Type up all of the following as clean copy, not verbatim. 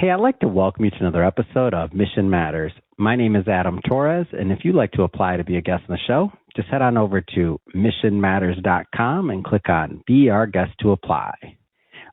Hey, I'd like to welcome you to another episode of Mission Matters. My name is Adam Torres, and if you'd like to apply to be a guest on the show, just head on over to missionmatters.com and click on Be Our Guest to apply.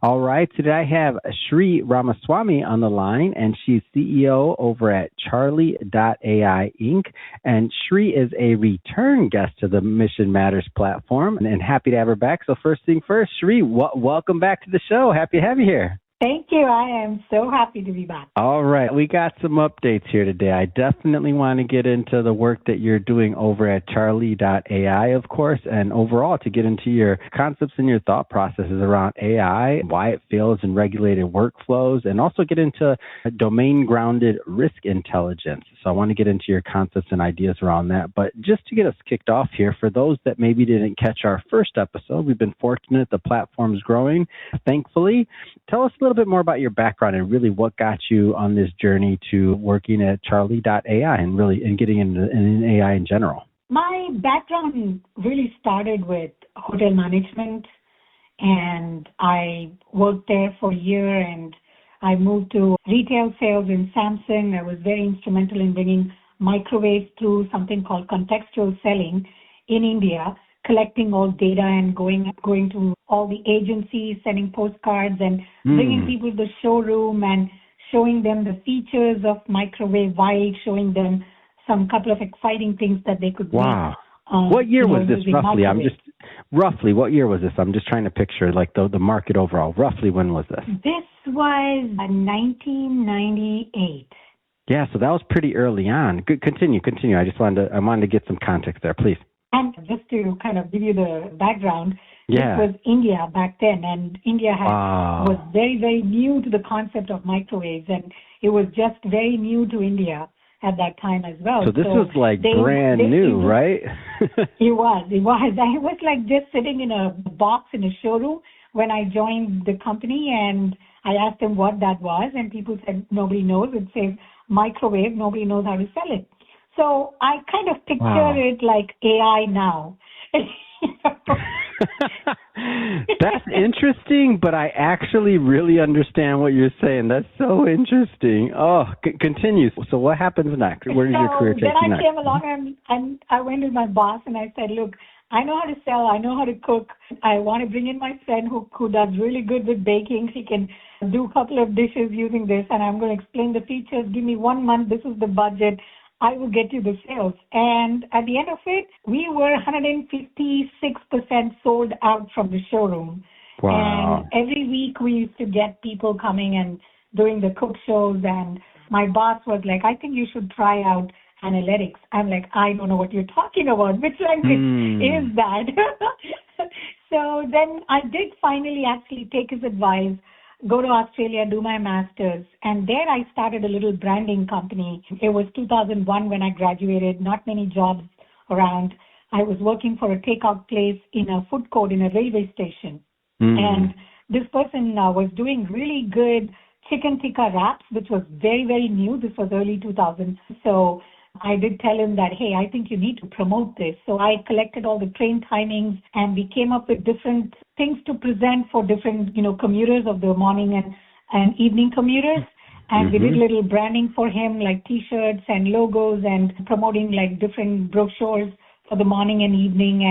All right, today I have Shri Ramaswamy on the line, and she's CEO over at Charlie.ai Inc. And Shri is a return guest to the Mission Matters platform, and happy to have her back. So first thing first, Shri, welcome back to the show. Happy to have you here. Thank you. I am so happy to be back. All right. We got some updates here today. I definitely want to get into the work that you're doing over at Charlie.ai, of course, and overall to get into your concepts and your thought processes around AI, why it fails in regulated workflows, and also get into domain-grounded risk intelligence. So I want to get into your concepts and ideas around that. But just to get us kicked off here, for those that maybe didn't catch our first episode, we've been fortunate. The platform's growing, thankfully. Tell us a little bit more about your background and really what got you on this journey to working at Charlie.ai and getting into AI in general. My background really started with hotel management, and I worked there for a year, and I moved to retail sales in Samsung. I was very instrumental in bringing microwaves through something called contextual selling in India, collecting all data and going to all the agencies, sending postcards and bringing people to the showroom and showing them the features of microwave while showing them some couple of exciting things that they could Wow. What year was this roughly? Roughly, what year was this? I'm just trying to picture like the market overall. Roughly when was this? This was 1998. Yeah, so that was pretty early on. Good, continue. I wanted to get some context there, please. And just to kind of give you the background, yeah. This was India back then, and India was very, very new to the concept of microwaves, and it was just very new to India at that time as well. So this was like brand new, right? It was. I was like just sitting in a box in a showroom when I joined the company, and I asked them what that was, and people said, nobody knows. It says microwave, nobody knows how to sell it. So I kind of picture it like AI now. That's interesting, but I actually really understand what you're saying. That's so interesting. Oh, continue. So what happens next? Where does your career take you next? Then I came along and I went to my boss and I said, look, I know how to sell. I know how to cook. I want to bring in my friend who does really good with baking. She can do a couple of dishes using this, and I'm going to explain the features. Give me 1 month. This is the budget. I will get you the sales. And at the end of it, we were 156% sold out from the showroom. Wow. And every week we used to get people coming and doing the cook shows. And my boss was like, I think you should try out analytics. I'm like, I don't know what you're talking about. Which language is that? So then I did finally actually take his advice, go to Australia, do my master's, and there I started a little branding company. It was 2001 when I graduated, not many jobs around. I was working for a takeout place in a food court in a railway station. And this person was doing really good chicken tikka wraps, which was very, very new. This was early 2000s. So I did tell him that, hey, I think you need to promote this. So I collected all the train timings, and we came up with different things to present for different, commuters of the morning and evening commuters. And we did little branding for him, like T-shirts and logos, and promoting like different brochures for the morning and evening,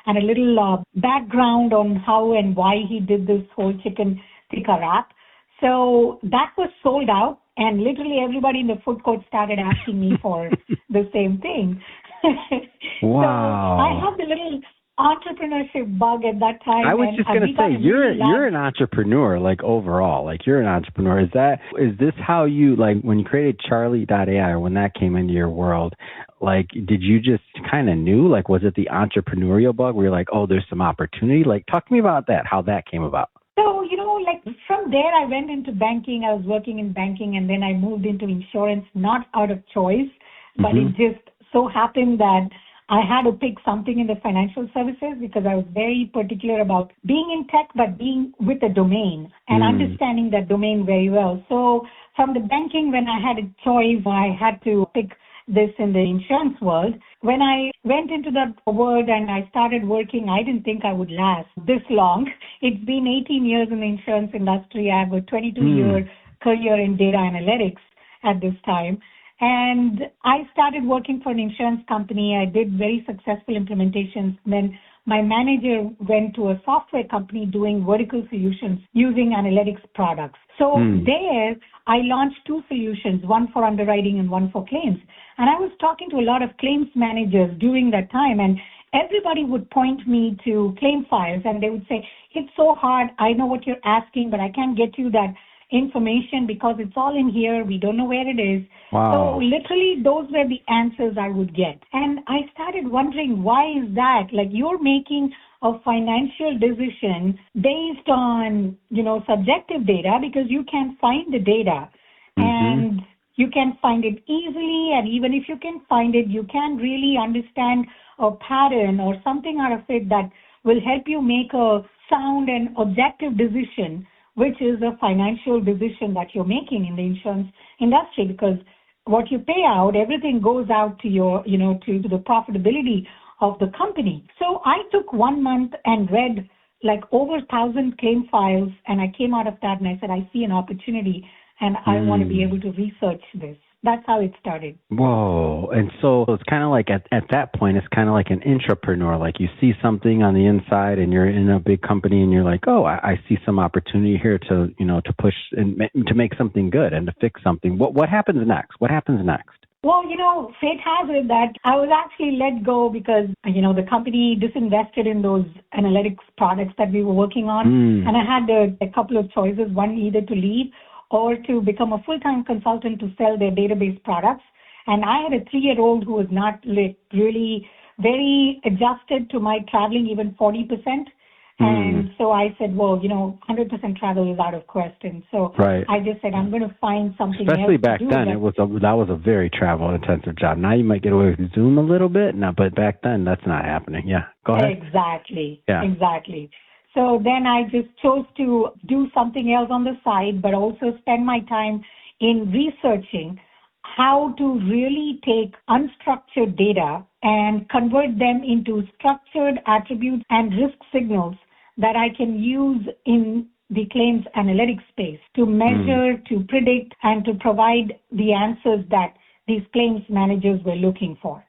and a little background on how and why he did this whole chicken tikka wrap. So that was sold out. And literally everybody in the food court started asking me for the same thing. Wow. So I have the little entrepreneurship bug at that time. I was just going to say, you're an entrepreneur, like overall, like you're an entrepreneur. Is this how you, like when you created Charlie.ai or when that came into your world, like, did you just kind of knew, like, was it the entrepreneurial bug where you're like, oh, there's some opportunity? Like, talk to me about that, how that came about. So, like from there, I went into banking. I was working in banking, and then I moved into insurance, not out of choice, but it just so happened that I had to pick something in the financial services because I was very particular about being in tech, but being with a domain and understanding that domain very well. So from the banking, when I had a choice, I had to pick this in the insurance world. When I went into that world and I started working, I didn't think I would last this long. It's been 18 years in the insurance industry. I have a 22-year career in data analytics at this time. And I started working for an insurance company. I did very successful implementations. Then my manager went to a software company doing vertical solutions using analytics products. So there I launched two solutions, one for underwriting and one for claims. And I was talking to a lot of claims managers during that time, and everybody would point me to claim files and they would say, it's so hard. I know what you're asking, but I can't get you that information because it's all in here. We don't know where it is. Wow. So literally those were the answers I would get. And I started wondering, why is that? Like, you're making a financial decision based on, subjective data because you can find the data and you can find it easily. And even if you can find it, you can really understand a pattern or something out of it that will help you make a sound and objective decision, which is a financial decision that you're making in the insurance industry, because what you pay out, everything goes out to your, to the profitability of the company. So I took 1 month and read like over 1,000 claim files, and I came out of that and I said, I see an opportunity and I want to be able to research this. That's how it started. Whoa. And so it's kind of like at that point, it's kind of like an intrapreneur. Like you see something on the inside and you're in a big company and you're like, oh, I see some opportunity here to, to push and to make something good and to fix something. What happens next? What happens next? Well, fate has it that I was actually let go because, the company disinvested in those analytics products that we were working on. And I had a couple of choices, one either to leave or to become a full-time consultant to sell their database products. And I had a 3-year-old who was not really very adjusted to my traveling even 40%. And so I said, well, 100% travel is out of question. So I just said, I'm going to find something Especially else back to do. then, that was a very travel-intensive job. Now you might get away with Zoom a little bit, but back then that's not happening. Yeah, go ahead. Exactly. Yeah. Exactly. So then I just chose to do something else on the side, but also spend my time in researching how to really take unstructured data and convert them into structured attributes and risk signals that I can use in the claims analytics space to measure, to predict, and to provide the answers that these claims managers were looking for.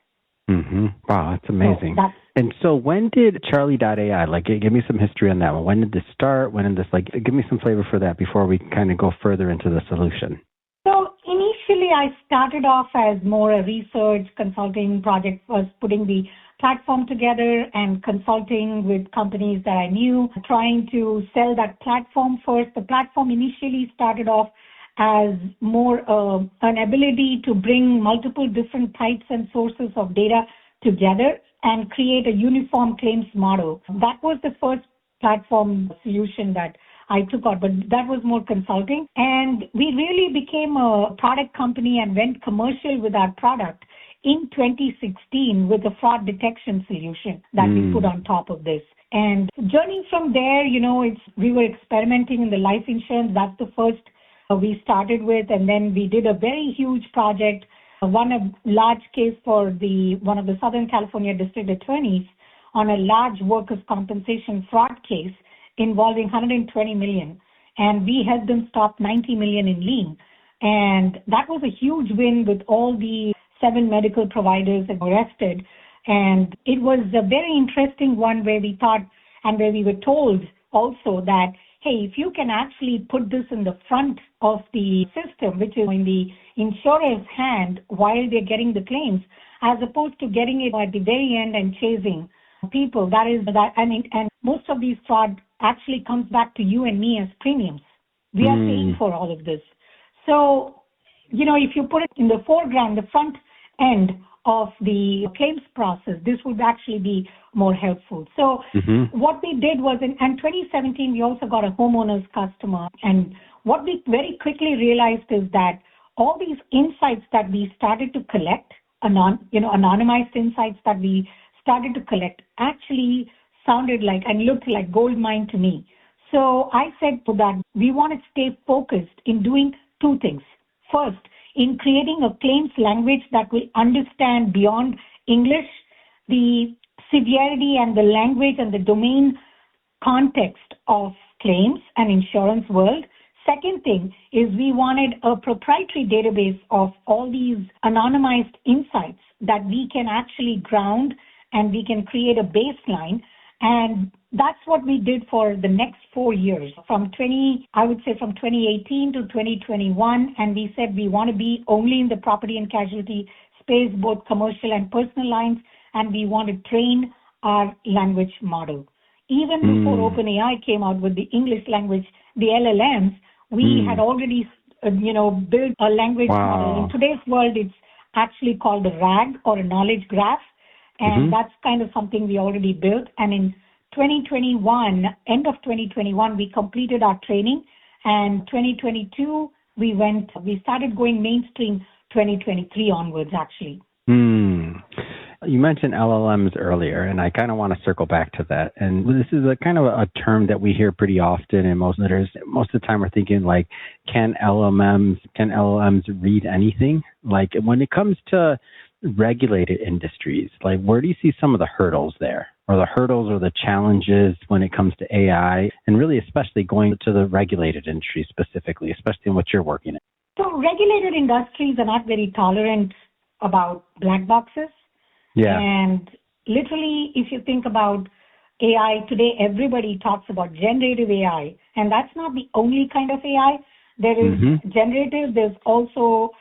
Wow, that's amazing. So and so when did Charlie.ai, give me some history on that one. When did this start? When did this, give me some flavor for that before we kind of go further into the solution. So initially I started off as more a research consulting project, was putting the platform together and consulting with companies that I knew, trying to sell that platform first. The platform initially started off as more an ability to bring multiple different types and sources of data together and create a uniform claims model. That was the first platform solution that I took out, but that was more consulting. And we really became a product company and went commercial with our product in 2016 with a fraud detection solution that we put on top of this. And journeying from there, we were experimenting in the life insurance. That's the first we started with, and then we did a very huge project, won a large case for one of the Southern California district attorneys on a large workers' compensation fraud case involving $120 million, and we helped them stop $90 million in lien. And that was a huge win with all the 7 medical providers that were arrested. And it was a very interesting one where we thought, and where we were told also that, hey, if you can actually put this in the front of the system, which is in the insurer's hand while they're getting the claims, as opposed to getting it at the very end and chasing people, and most of these fraud actually comes back to you and me as premiums. We are paying for all of this. So, if you put it in the foreground, the front end of the claims process, this would actually be more helpful. So what we did was in 2017, we also got a homeowners customer. And what we very quickly realized is that all these insights that we started to collect, anonymized insights that we started to collect actually sounded like and looked like gold mine to me. So I said that we want to stay focused in doing 2 things. First, in creating a claims language that will understand beyond English the severity and the language and the domain context of claims and insurance world. Second thing is we wanted a proprietary database of all these anonymized insights that we can actually ground and we can create a baseline. And that's what we did for the next 4 years, from 2018 to 2021. And we said we want to be only in the property and casualty space, both commercial and personal lines, and we want to train our language model. Even before OpenAI came out with the English language, the LLMs, we had already, built a language model. In today's world, it's actually called a RAG, or a knowledge graph, and that's kind of something we already built. And in 2021, end of 2021, we completed our training, and 2022, we started going mainstream 2023 onwards, actually. You mentioned LLMs earlier, and I kind of want to circle back to that. And this is a kind of a term that we hear pretty often, and most of the time we're thinking like, can LLMs read anything? Like when it comes to regulated industries, like where do you see some of the hurdles there, or the challenges when it comes to AI, and really especially going to the regulated industry specifically, especially in what you're working in? So regulated industries are not very tolerant about black boxes. Yeah. And literally, if you think about AI today, everybody talks about generative AI, and that's not the only kind of AI. There is generative, there's also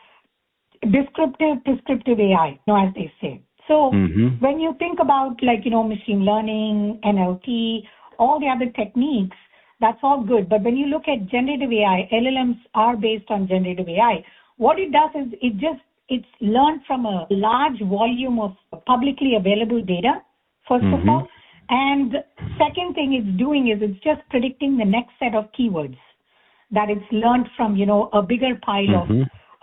prescriptive AI, as they say. So when you think about machine learning, NLP, all the other techniques, that's all good. But when you look at generative AI, LLMs are based on generative AI. What it does is it's learned from a large volume of publicly available data, first of all. And second thing it's doing is it's just predicting the next set of keywords that it's learned from, a bigger pile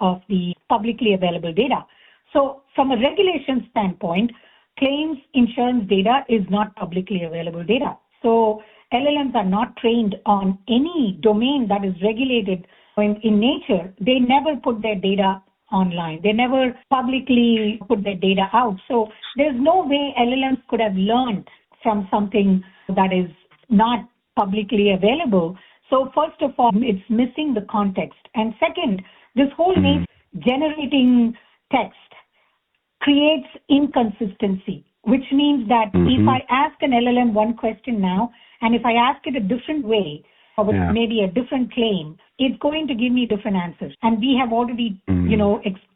of the publicly available data. So from a regulation standpoint, claims insurance data is not publicly available data. So LLMs are not trained on any domain that is regulated in nature. They never put their data online. They never publicly put their data out. So there's no way LLMs could have learned from something that is not publicly available. So first of all, it's missing the context. And second, this whole generating text creates inconsistency, which means that if I ask an LLM one question now, and if I ask it a different way, or with maybe a different claim, it's going to give me different answers. And we have already,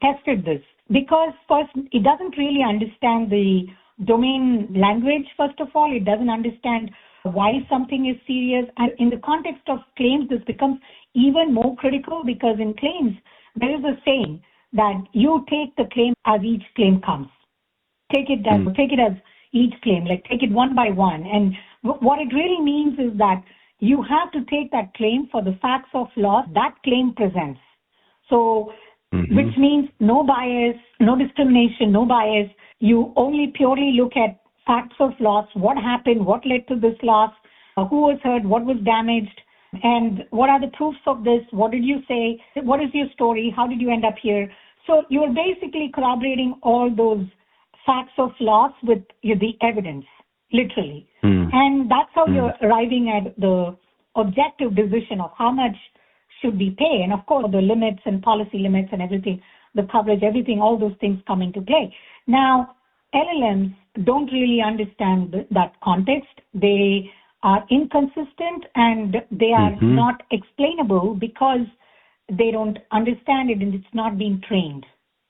tested this. Because first, it doesn't really understand the domain language, first of all. It doesn't understand why something is serious. And in the context of claims, this becomes even more critical, because in claims, there is a saying that you take the claim as each claim comes. Take it as each claim, like take it one by one. And what it really means is that you have to take that claim for the facts of law that claim presents. So, which means no bias, no discrimination, no bias. You only purely look at facts of loss, what happened, what led to this loss, who was hurt, what was damaged, and what are the proofs of this, what did you say, what is your story, how did you end up here. So you're basically corroborating all those facts of loss with the evidence, literally. And that's how you're arriving at the objective decision of how much should we pay. And of course, the limits and policy limits and everything, the coverage, everything, all those things come into play. Now, LLMs don't really understand that context. They are inconsistent and they are not explainable because they don't understand it and it's not being trained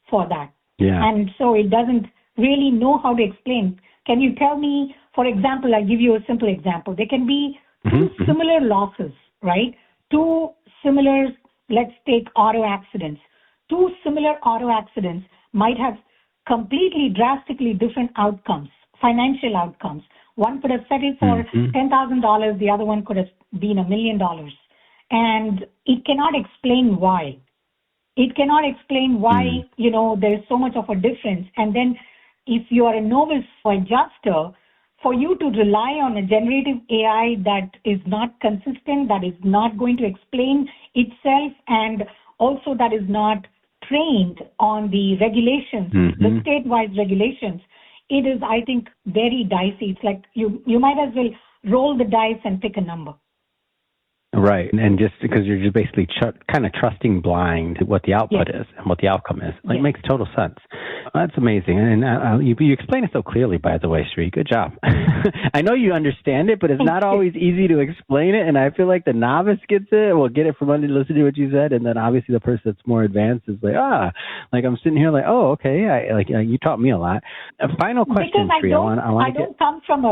for that. Yeah. And so it doesn't really know how to explain. Can you tell me, for example, I'll give you a simple example. There can be two similar losses, right? Two similar, let's take auto accidents. Two similar auto accidents might have completely drastically different outcomes, financial outcomes. One could have settled for $10,000, the other one could have been $1 million. And it cannot explain why. It cannot explain why, there's so much of a difference. And then if you are a novice adjuster, for you to rely on a generative AI that is not consistent, that is not going to explain itself, and also that is not trained on the regulations, the state-wise regulations, it is, I think, very dicey. It's like you might as well roll the dice and pick a number. Right. And just because you're just basically kind of trusting blind what the output Yes. is and what the outcome is. Like, Yes. it makes total sense. That's amazing. And you explain it so clearly, by the way, Sri. Good job. I know you understand it, but it's not always easy to explain it. And I feel like the novice gets it, will get it from under listening to what you said. And then obviously the person that's more advanced is like, like I'm sitting here like, oh, okay. You taught me a lot. A final question, Sri. I don't come from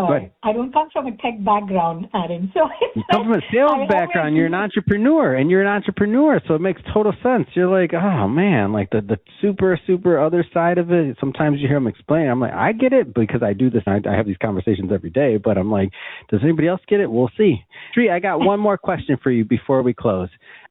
a tech background, Aaron. So you come from a sales background. You're an entrepreneur, so it makes total sense. You're like, oh man, like the super other side of it. Sometimes you hear them explain. I'm like, I get it because I do this. I have these conversations every day. But I'm like, does anybody else get it? We'll see. Sri, I got one more question for you before we close.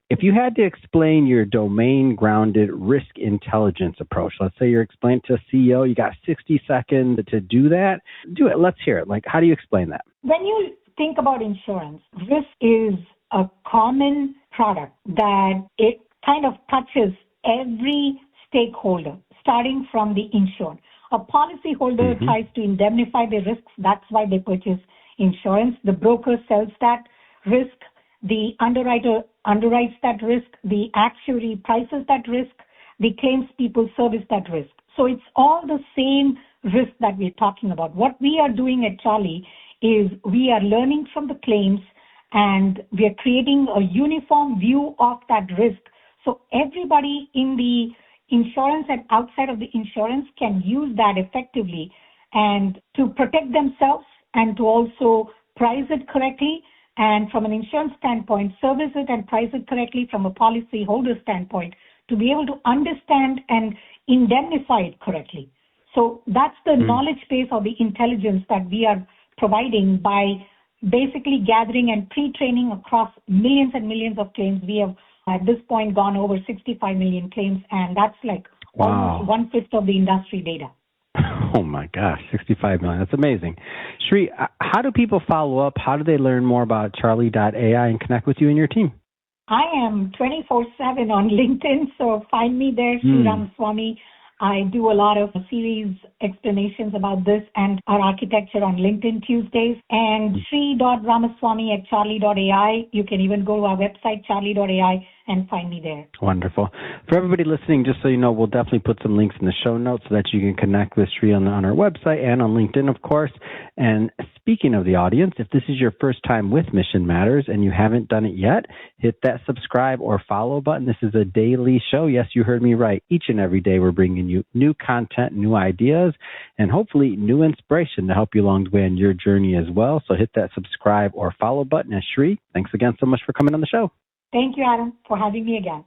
If you had to explain your domain-grounded risk intelligence approach, let's say you're explaining to a CEO, you got 60 seconds to do that. Do it. Let's hear it. Like, how do you explain that? When you think about insurance, risk is a common product that it kind of touches every stakeholder, starting from the insured. A policyholder tries to indemnify the risks. That's why they purchase insurance. The broker sells that risk. The underwriter underwrites that risk. The actuary prices that risk. The claims people service that risk. So it's all the same risk that we're talking about. What we are doing at Charlie is we are learning from the claims and we are creating a uniform view of that risk. So everybody in the insurance and outside of the insurance can use that effectively and to protect themselves and to also price it correctly. And from an insurance standpoint, service it and price it correctly from a policyholder standpoint to be able to understand and indemnify it correctly. So that's the knowledge base or the intelligence that we are providing by basically gathering and pre-training across millions and millions of claims. We have at this point gone over 65 million claims, and that's like almost 1/5 of the industry data. Oh my gosh, 65 million. That's amazing. Sri, how do people follow up? How do they learn more about Charlie.ai and connect with you and your team? I am 24/7 on LinkedIn, so find me there, Sri Ramaswamy. I do a lot of series explanations about this and our architecture on LinkedIn Tuesdays. And Sri.Ramaswamy@Charlie.ai. You can even go to our website, Charlie.ai, and find me there. Wonderful. For everybody listening, just so you know, we'll definitely put some links in the show notes so that you can connect with Sri on our website and on LinkedIn, of course. And speaking of the audience, if this is your first time with Mission Matters and you haven't done it yet, hit that subscribe or follow button. This is a daily show. Yes, you heard me right. Each and every day we're bringing you new content, new ideas, and hopefully new inspiration to help you along the way on your journey as well. So hit that subscribe or follow button. And Sri, thanks again so much for coming on the show. Thank you, Adam, for having me again.